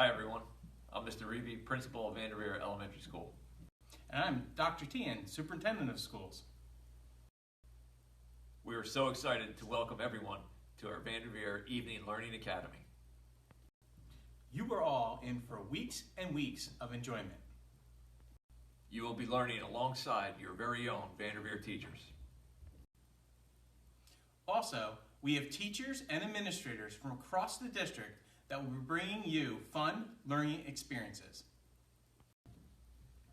Hi everyone, I'm Mr. Reeve, Principal of Vanderveer Elementary School. And I'm Dr. Tian, Superintendent of Schools. We are so excited to welcome everyone to our Vanderveer Evening Learning Academy. You are all in for weeks and weeks of enjoyment. You will be learning alongside your very own Vanderveer teachers. Also, we have teachers and administrators from across the district that will be bringing you fun learning experiences.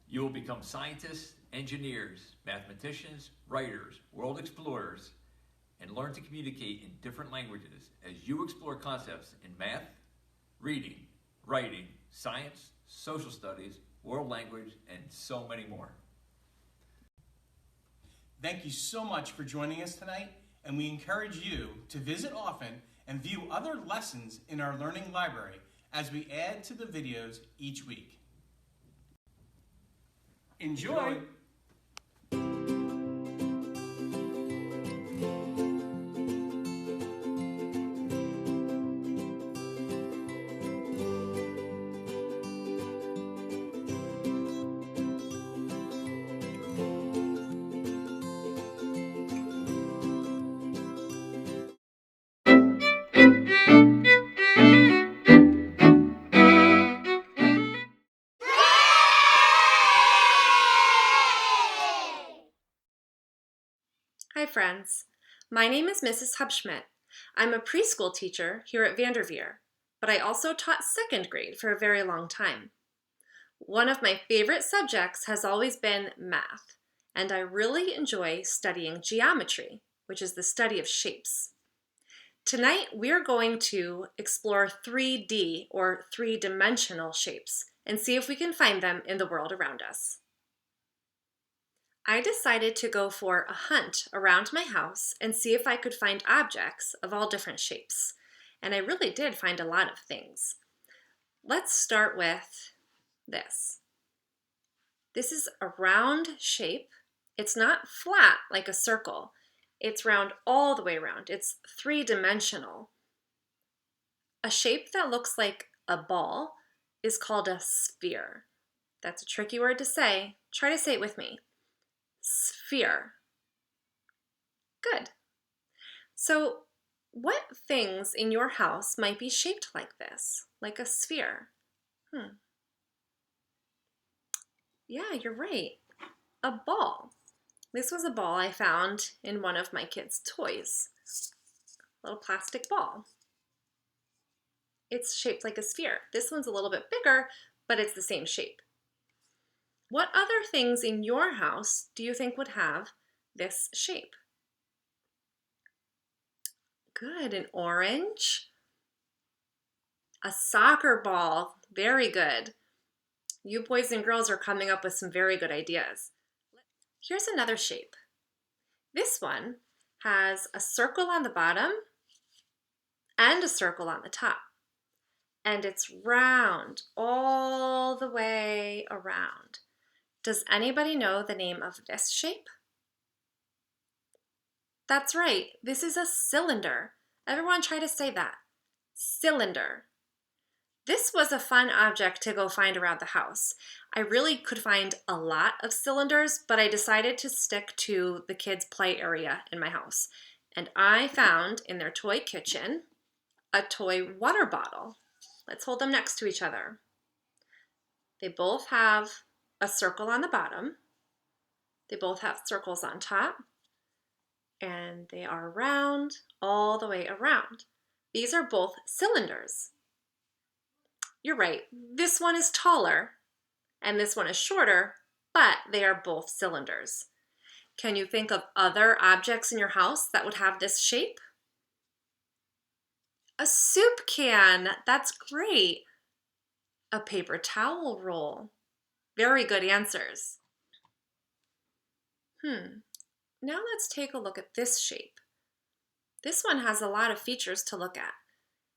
You will become scientists, engineers, mathematicians, writers, world explorers, and learn to communicate in different languages as you explore concepts in math, reading, writing, science, social studies, world language, and so many more. Thank you so much for joining us tonight, and we encourage you to visit often and view other lessons in our learning library as we add to the videos each week. Enjoy. Hi friends, my name is Mrs. Hubschmidt. I'm a preschool teacher here at Vanderveer, but I also taught second grade for a very long time. One of my favorite subjects has always been math, and I really enjoy studying geometry, which is the study of shapes. Tonight we're going to explore 3D or three-dimensional shapes and see if we can find them in the world around us. I decided to go for a hunt around my house and see if I could find objects of all different shapes. And I really did find a lot of things. Let's start with this. This is a round shape. It's not flat like a circle. It's round all the way around. It's three-dimensional. A shape that looks like a ball is called a sphere. That's a tricky word to say. Try to say it with me. Sphere. Good. So what things in your house might be shaped like this, like a sphere? Yeah, you're right. A ball. This was a ball I found in one of my kids' toys. A little plastic ball. It's shaped like a sphere. This one's a little bit bigger, but it's the same shape. What other things in your house do you think would have this shape? Good, an orange. A soccer ball, very good. You boys and girls are coming up with some very good ideas. Here's another shape. This one has a circle on the bottom and a circle on the top. And it's round all the way around. Does anybody know the name of this shape? That's right, this is a cylinder. Everyone try to say that. Cylinder. This was a fun object to go find around the house. I really could find a lot of cylinders, but I decided to stick to the kids' play area in my house. And I found in their toy kitchen a toy water bottle. Let's hold them next to each other. They both have a circle on the bottom. They both have circles on top. And they are round all the way around. These are both cylinders. You're right, this one is taller and this one is shorter, but they are both cylinders. Can you think of other objects in your house that would have this shape? A soup can, that's great. A paper towel roll. Very good answers. Now let's take a look at this shape. This one has a lot of features to look at.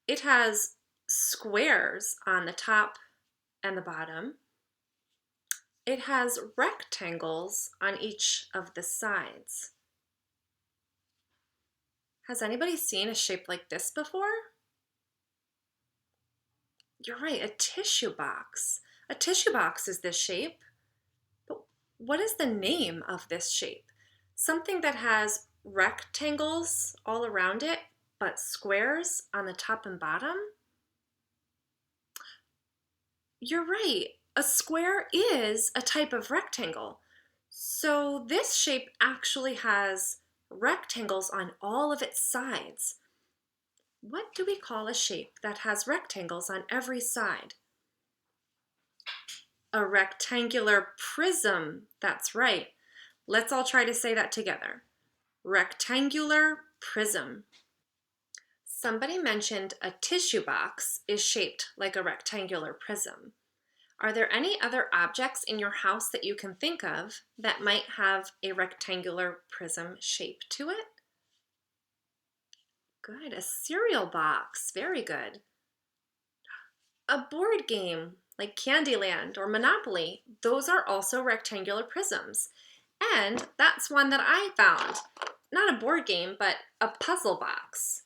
It has squares on the top and the bottom. It has rectangles on each of the sides. Has anybody seen a shape like this before? You're right, a tissue box. A tissue box is this shape. But what is the name of this shape? Something that has rectangles all around it, but squares on the top and bottom? You're right. A square is a type of rectangle. So this shape actually has rectangles on all of its sides. What do we call a shape that has rectangles on every side? A rectangular prism. That's right. Let's all try to say that together. Rectangular prism. Somebody mentioned a tissue box is shaped like a rectangular prism. Are there any other objects in your house that you can think of that might have a rectangular prism shape to it? Good, a cereal box, very good. A board game like Candyland or Monopoly, those are also rectangular prisms. And that's one that I found. Not a board game, but a puzzle box.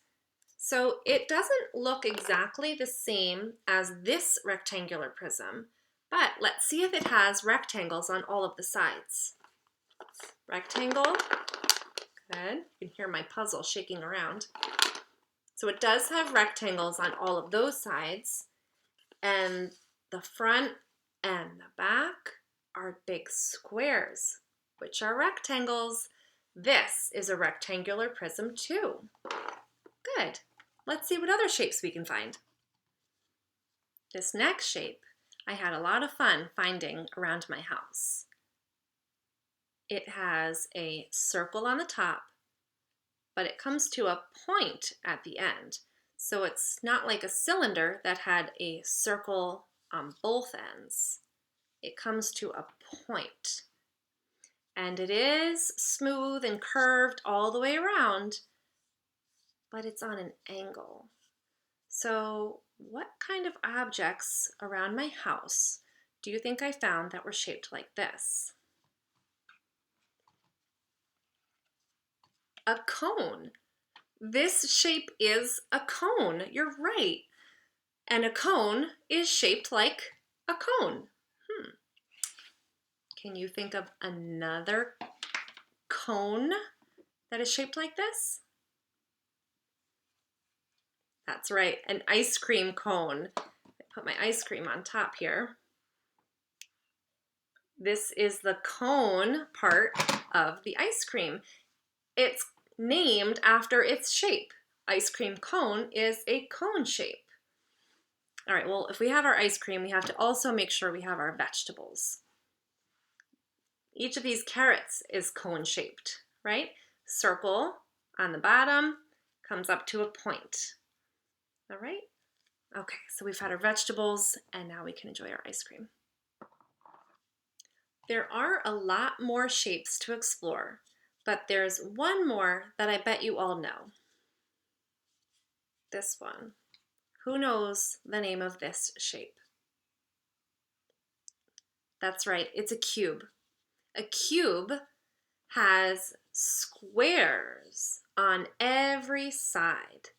So it doesn't look exactly the same as this rectangular prism, but let's see if it has rectangles on all of the sides. Rectangle, good. You can hear my puzzle shaking around. So it does have rectangles on all of those sides, and the front and the back are big squares, which are rectangles. This is a rectangular prism too. Good. Let's see what other shapes we can find. This next shape I had a lot of fun finding around my house. It has a circle on the top, but it comes to a point at the end. So it's not like a cylinder that had a circle on both ends. It comes to a point. And it is smooth and curved all the way around, but it's on an angle. So what kind of objects around my house do you think I found that were shaped like this? A cone. This shape is a cone. You're right. And a cone is shaped like a cone. Can you think of another cone that is shaped like this? That's right, an ice cream cone. I put my ice cream on top here. This is the cone part of the ice cream. It's named after its shape. Ice cream cone is a cone shape. All right, well, if we have our ice cream, we have to also make sure we have our vegetables. Each of these carrots is cone shaped, right? Circle on the bottom comes up to a point. All right? Okay, so we've had our vegetables and now we can enjoy our ice cream. There are a lot more shapes to explore, but there's one more that I bet you all know. This one. Who knows the name of this shape? That's right, it's a cube. A cube has squares on every side.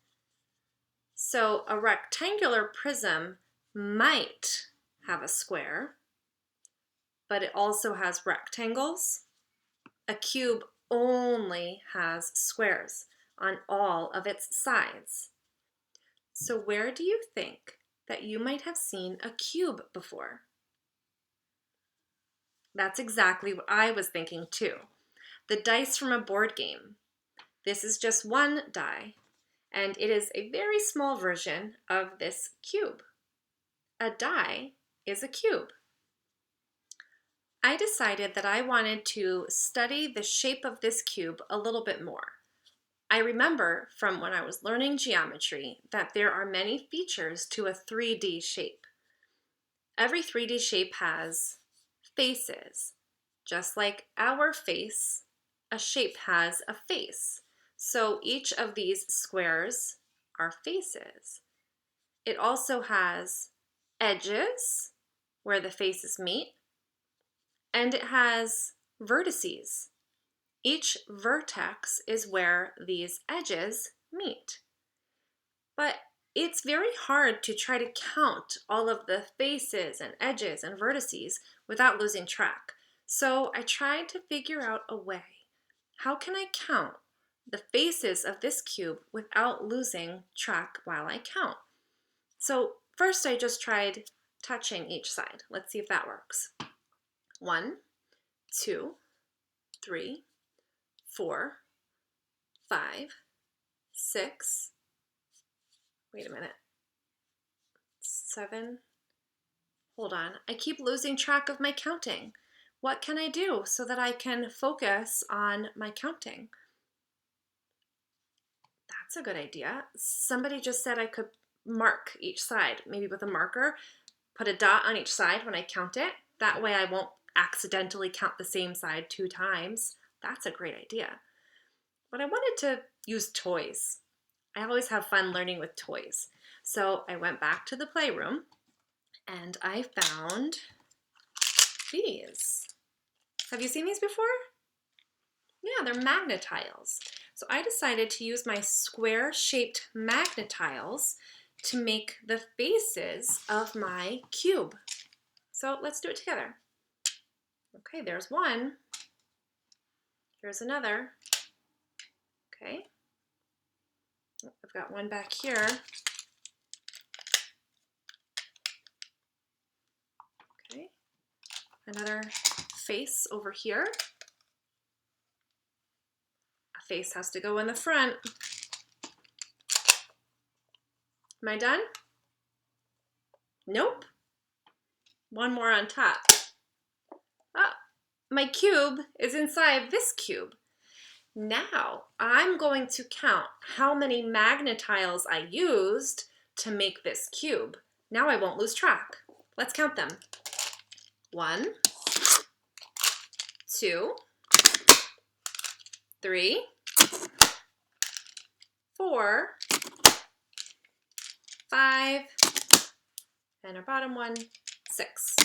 So a rectangular prism might have a square, but it also has rectangles. A cube only has squares on all of its sides. So where do you think that you might have seen a cube before? That's exactly what I was thinking too. The dice from a board game. This is just one die, and it is a very small version of this cube. A die is a cube. I decided that I wanted to study the shape of this cube a little bit more. I remember from when I was learning geometry that there are many features to a 3D shape. Every 3D shape has faces. Just like our face, a shape has a face. So each of these squares are faces. It also has edges where the faces meet, and it has vertices. Each vertex is where these edges meet. But it's very hard to try to count all of the faces and edges and vertices without losing track. So I tried to figure out a way. How can I count the faces of this cube without losing track while I count? So first I just tried touching each side. Let's see if that works. 1, 2, 3, 4, 5, 6, wait a minute, 7, hold on, I keep losing track of my counting. What can I do so that I can focus on my counting? That's a good idea. Somebody just said I could mark each side, maybe with a marker, put a dot on each side when I count it. That way I won't accidentally count the same side 2 times. That's a great idea. But I wanted to use toys. I always have fun learning with toys. So I went back to the playroom and I found these. Have you seen these before? Yeah, they're Magna-Tiles. So I decided to use my square-shaped Magna-Tiles to make the faces of my cube. So let's do it together. Okay, there's one. Here's another. Okay. I've got one back here. Okay. Another face over here. A face has to go in the front. Am I done? Nope. One more on top. Oh, my cube is inside this cube. Now I'm going to count how many Magna-Tiles I used to make this cube. Now I won't lose track. Let's count them. 1, 2, 3, 4, 5, and our bottom one, 6.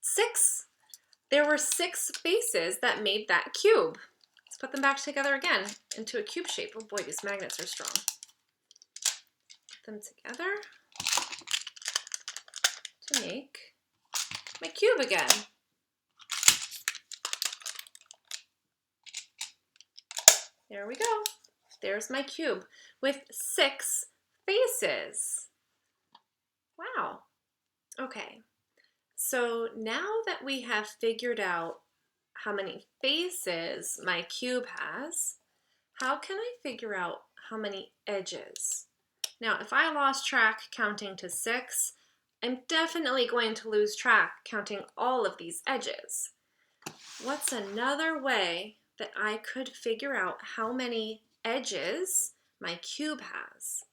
6! There were 6 faces that made that cube. Let's put them back together again into a cube shape. Oh boy, these magnets are strong. Put them together to make my cube again. There we go. There's my cube with 6 faces. Wow. Okay. So now that we have figured out how many faces my cube has, how can I figure out how many edges? Now, if I lost track counting to 6, I'm definitely going to lose track counting all of these edges. What's another way that I could figure out how many edges my cube has?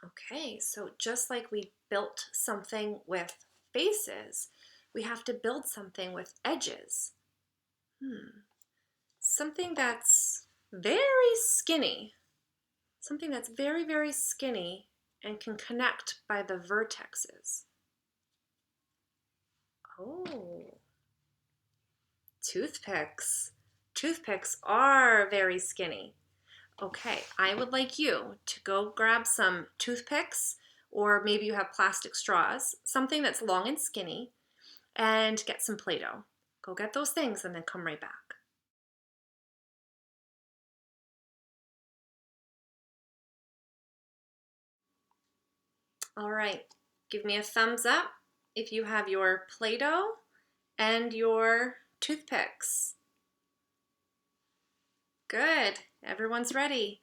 Okay, so just like we built something with faces, we have to build something with edges. Something that's very skinny. Something that's very, very skinny and can connect by the vertexes. Oh, toothpicks. Toothpicks are very skinny. Okay, I would like you to go grab some toothpicks, or maybe you have plastic straws, something that's long and skinny, and get some Play-Doh. Go get those things and then come right back. All right, give me a thumbs up if you have your Play-Doh and your toothpicks. Good, everyone's ready.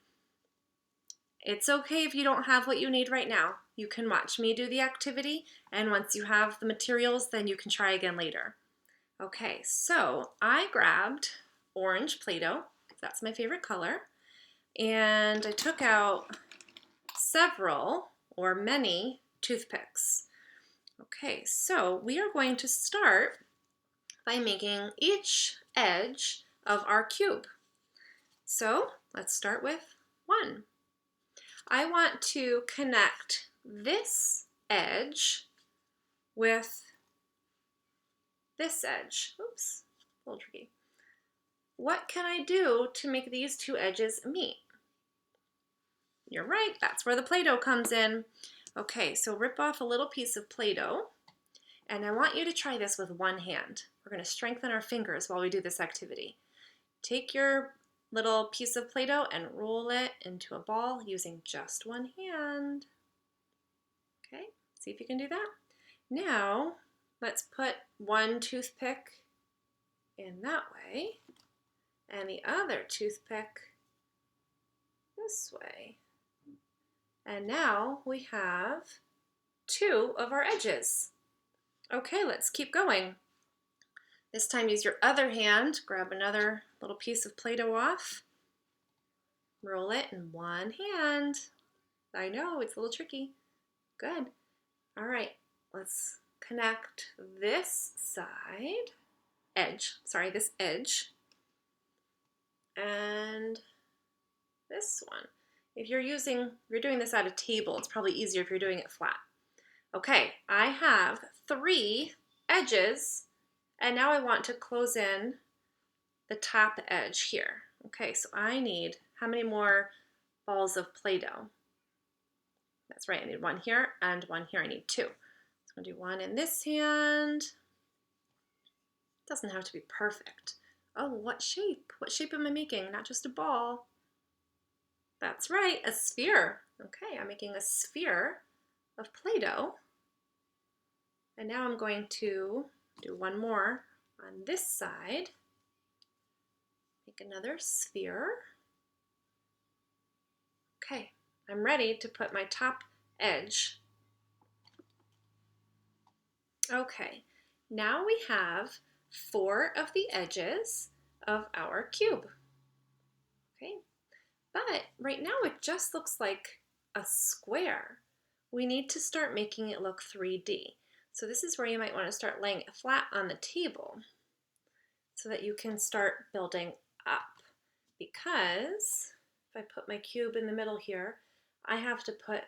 It's okay if you don't have what you need right now. You can watch me do the activity, and once you have the materials, then you can try again later. Okay, so I grabbed orange Play-Doh, because that's my favorite color, and I took out several or many toothpicks. Okay, so we are going to start by making each edge of our cube. So let's start with 1. I want to connect this edge with this edge. Oops, a little tricky. What can I do to make these 2 edges meet? You're right, that's where the Play-Doh comes in. Okay, so rip off a little piece of Play-Doh, and I want you to try this with one hand. We're going to strengthen our fingers while we do this activity. Take your little piece of Play-Doh and roll it into a ball using just one hand. Okay, see if you can do that. Now, let's put one toothpick in that way, and the other toothpick this way. And now we have 2 of our edges. Okay, let's keep going. This time use your other hand, grab another little piece of Play-Doh off, roll it in one hand. I know, it's a little tricky. Good. All right, let's connect this edge, and this one. If you're doing this at a table, it's probably easier if you're doing it flat. Okay, I have 3 edges, and now I want to close in the top edge here. Okay, so I need, how many more balls of Play-Doh? That's right, I need 1 here and 1 here. I need 2. So I'm gonna do 1 in this hand. It doesn't have to be perfect. Oh, what shape? What shape am I making? Not just a ball. That's right, a sphere. Okay, I'm making a sphere of Play-Doh. And now I'm going to do 1 more on this side. Make another sphere. Okay, I'm ready to put my top edge. Okay, now we have 4 of the edges of our cube. Okay, but right now it just looks like a square. We need to start making it look 3D. So this is where you might want to start laying it flat on the table so that you can start building up. Because if I put my cube in the middle here, I have to put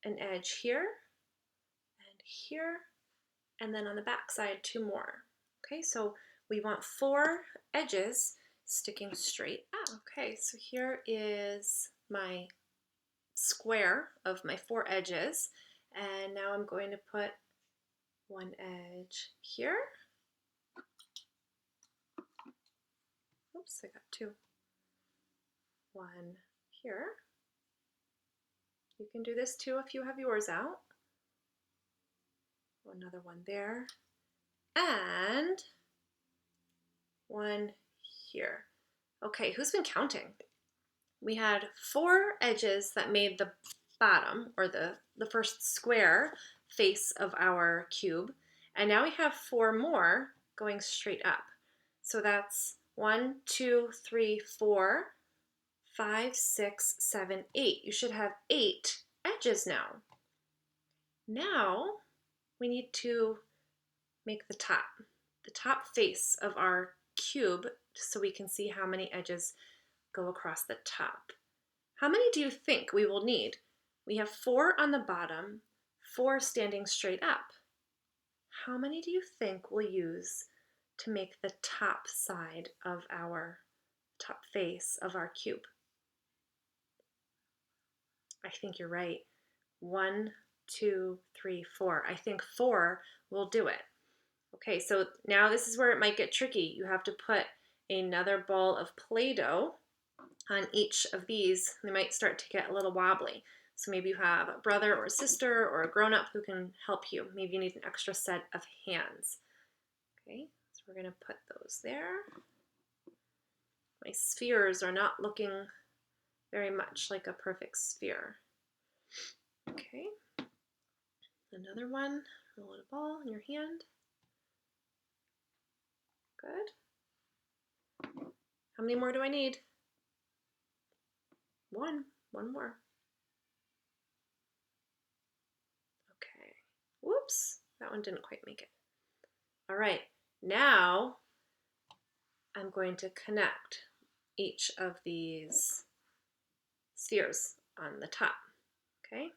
an edge here and here, and then on the back side 2 more. Okay, so we want 4 edges sticking straight out. Okay, so here is my square of my 4 edges, and now I'm going to put 1 edge here. Oops, I got 2. 1 here. You can do this too if you have yours out. Another 1 there. And 1 here. Okay, who's been counting? We had 4 edges that made the bottom, or the first square face of our cube, and now we have 4 more going straight up. So that's 1, 2, 3, 4, 5, 6, 7, 8. You should have 8 edges now. Now we need to make the top face of our cube so we can see how many edges go across the top. How many do you think we will need? We have 4 on the bottom, 4 standing straight up. How many do you think we'll use to make the top side of our top face of our cube? I think you're right. 1, 2, 3, 4. I think 4 will do it. Okay, so now this is where it might get tricky. You have to put another ball of Play-Doh on each of these. They might start to get a little wobbly. So maybe you have a brother or a sister or a grown-up who can help you. Maybe you need an extra set of hands. Okay, so we're gonna put those there. My spheres are not looking very much like a perfect sphere. Okay, another one, roll a ball in your hand. Good. How many more do I need? 1 more. Okay, whoops, that one didn't quite make it. All right, now I'm going to connect each of these spheres on the top, okay?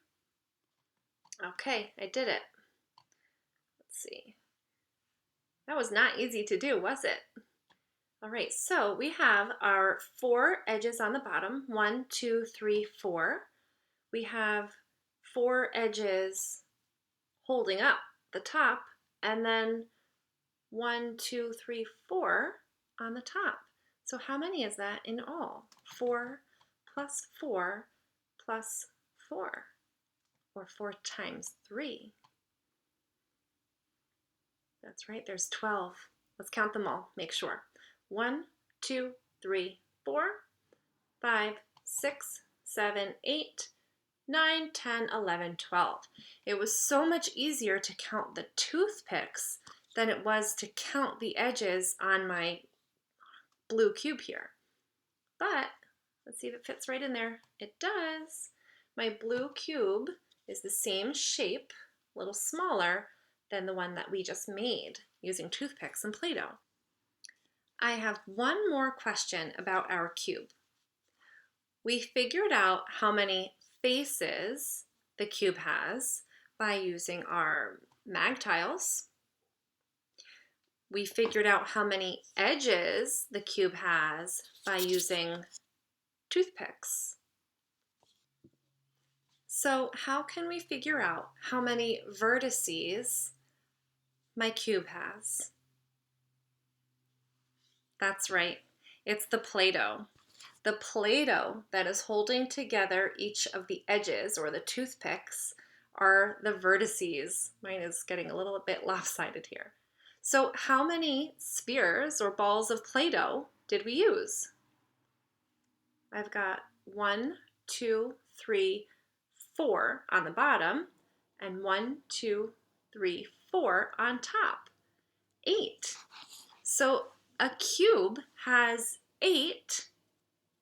Okay, I did it. Let's see. That was not easy to do, was it? All right, so we have our 4 edges on the bottom, 1, 2, 3, 4. we have 4 edges holding up the top, and then 1, 2, 3, 4 on the top. So how many is that in all? 4 plus 4 plus 4, or 4 times 3. That's right, there's 12. Let's count them all, make sure. 1, 2, 3, 4, 5, 6, 7, 8, 9, 10, 11, 12. It was so much easier to count the toothpicks than it was to count the edges on my blue cube here. But let's see if it fits right in there. It does. My blue cube is the same shape, a little smaller than the one that we just made using toothpicks and Play-Doh. I have one more question about our cube. We figured out how many faces the cube has by using our mag tiles. We figured out how many edges the cube has by using toothpicks. So how can we figure out how many vertices my cube has? That's right, it's the Play-Doh. The Play-Doh that is holding together each of the edges, or the toothpicks, are the vertices. Mine is getting a little bit lopsided here. So how many spheres or balls of Play-Doh did we use? I've got 1, 2, 3, 4 on the bottom, and 1, 2, 3, 4 on top. 8. So a cube has 8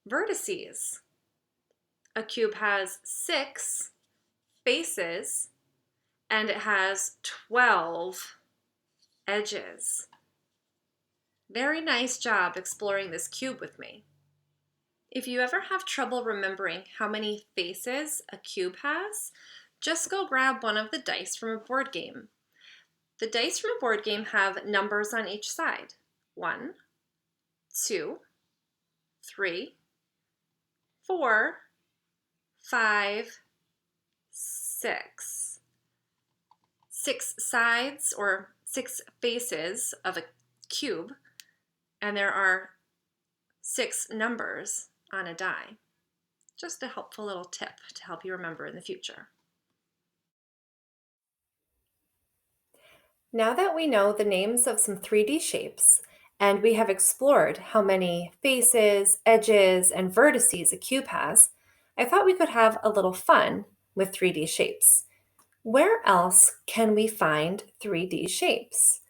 vertices. A cube has 6 faces, and it has 12 edges. Very nice job exploring this cube with me. If you ever have trouble remembering how many faces a cube has, just go grab one of the dice from a board game. The dice from a board game have numbers on each side. 1, 2, 3, 4, 5, 6. 6 sides, or 6 faces of a cube, and there are 6 numbers on a die. Just a helpful little tip to help you remember in the future. Now that we know the names of some 3D shapes, and we have explored how many faces, edges, and vertices a cube has, I thought we could have a little fun with 3D shapes. Where else can we find 3D shapes?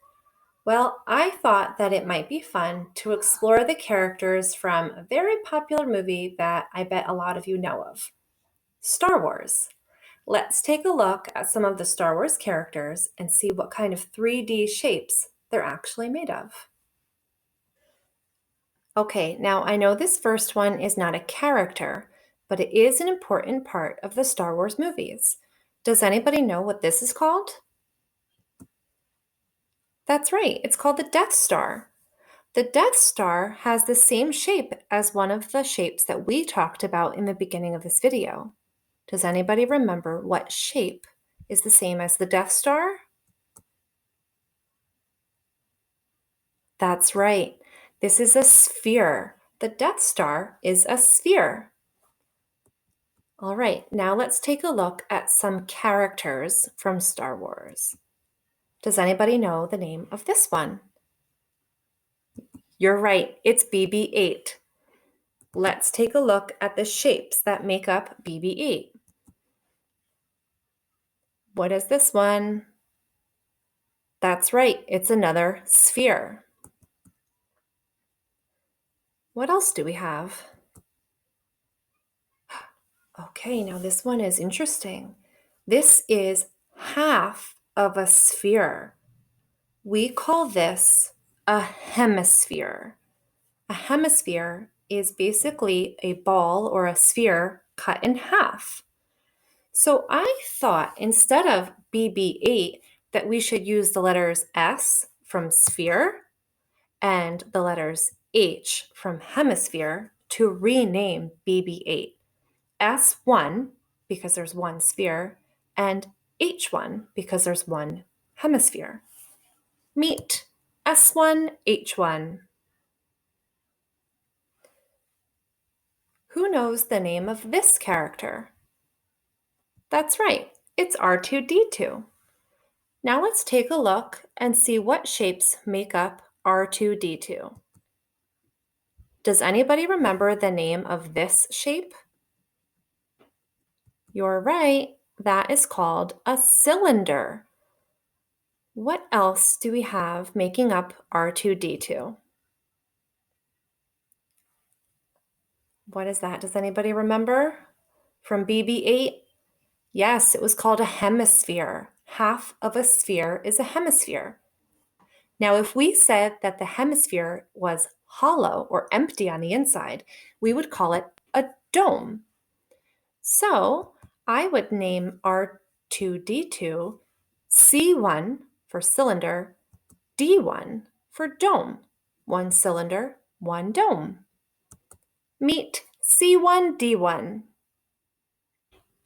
Well, I thought that it might be fun to explore the characters from a very popular movie that I bet a lot of you know of, Star Wars. Let's take a look at some of the Star Wars characters and see what kind of 3D shapes they're actually made of. Okay, now I know this first one is not a character, but it is an important part of the Star Wars movies. Does anybody know what this is called? That's right, it's called the Death Star. The Death Star has the same shape as one of the shapes that we talked about in the beginning of this video. Does anybody remember what shape is the same as the Death Star? That's right, this is a sphere. The Death Star is a sphere. All right, now let's take a look at some characters from Star Wars. Does anybody know the name of this one? You're right, it's BB-8. Let's take a look at the shapes that make up BB-8. What is this one? That's right, it's another sphere. What else do we have? Okay, now this one is interesting. This is half of a sphere. We call this a hemisphere. A hemisphere is basically a ball or a sphere cut in half. So I thought instead of BB-8 that we should use the letters S from sphere and the letters H from hemisphere to rename BB-8. S1 because there's one sphere, and H1 because there's one hemisphere. Meet S1, H1. Who knows the name of this character? That's right, it's R2-D2. Now let's take a look and see what shapes make up R2-D2. Does anybody remember the name of this shape? You're right, that is called a cylinder. What else do we have making up R2-D2? What is that? Does anybody remember from BB-8? Yes, it was called a hemisphere. Half of a sphere is a hemisphere. Now, if we said that the hemisphere was hollow or empty on the inside, we would call it a dome. So I would name R2-D2 C1 for cylinder, D1 for dome. One cylinder, one dome. Meet C1-D1.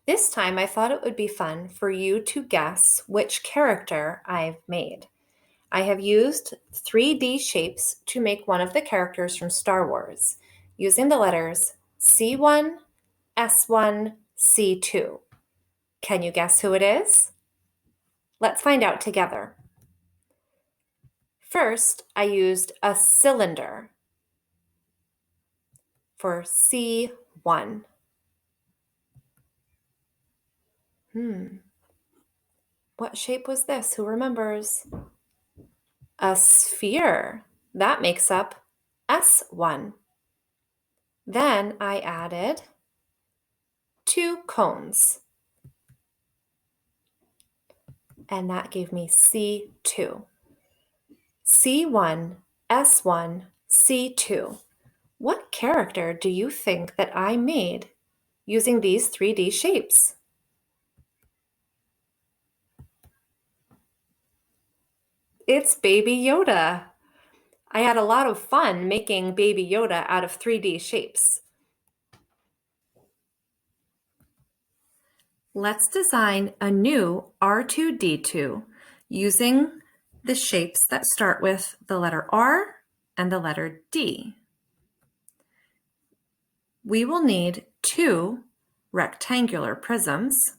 This time I thought it would be fun for you to guess which character I've made. I have used 3D shapes to make one of the characters from Star Wars, using the letters C1, S1, C2. Can you guess who it is? Let's find out together. First, I used a cylinder for C1. What shape was this? Who remembers? A sphere. That makes up S1. Then I added 2 cones. And that gave me C2. C1, S1, C2. What character do you think that I made using these 3D shapes? It's Baby Yoda. I had a lot of fun making Baby Yoda out of 3D shapes. Let's design a new R2-D2 using the shapes that start with the letter R and the letter D. We will need 2 rectangular prisms,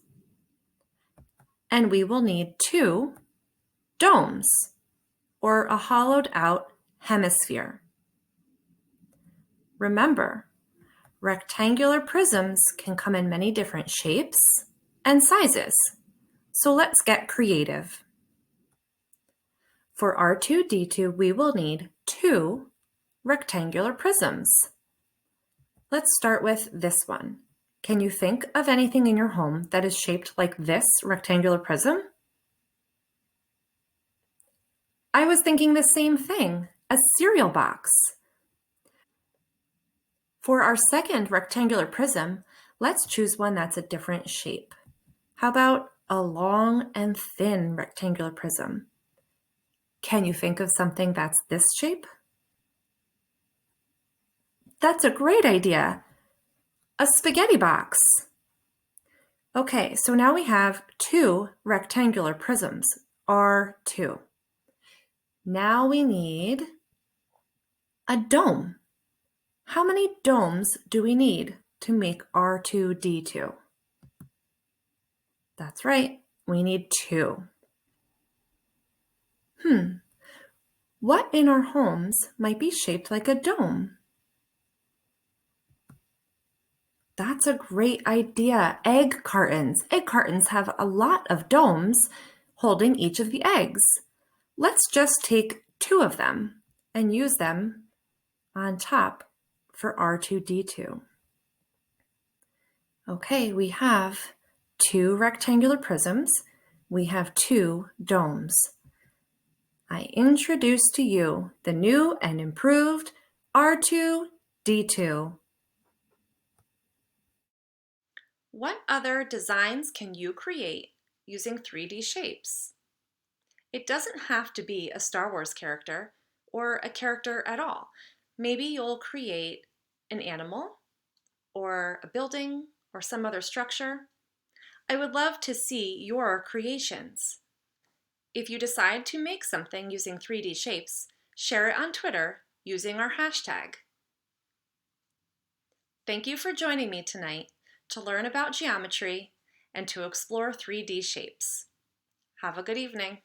and we will need 2 domes, or a hollowed out hemisphere. Remember, rectangular prisms can come in many different shapes and sizes, so let's get creative. For R2-D2, we will need 2 rectangular prisms. Let's start with this one. Can you think of anything in your home that is shaped like this rectangular prism? I was thinking the same thing, a cereal box. For our second rectangular prism, let's choose one that's a different shape. How about a long and thin rectangular prism? Can you think of something that's this shape? That's a great idea. A spaghetti box. Okay, so now we have 2 rectangular prisms, R2. Now we need a dome. How many domes do we need to make R2-D2? That's right, we need 2. What in our homes might be shaped like a dome? That's a great idea. Egg cartons. Egg cartons have a lot of domes holding each of the eggs. Let's just take 2 of them and use them on top for R2-D2. Okay, we have 2 rectangular prisms. We have 2 domes. I introduce to you the new and improved R2-D2. What other designs can you create using 3D shapes? It doesn't have to be a Star Wars character or a character at all. Maybe you'll create an animal or a building or some other structure. I would love to see your creations. If you decide to make something using 3D shapes, share it on Twitter using our hashtag. Thank you for joining me tonight to learn about geometry and to explore 3D shapes. Have a good evening.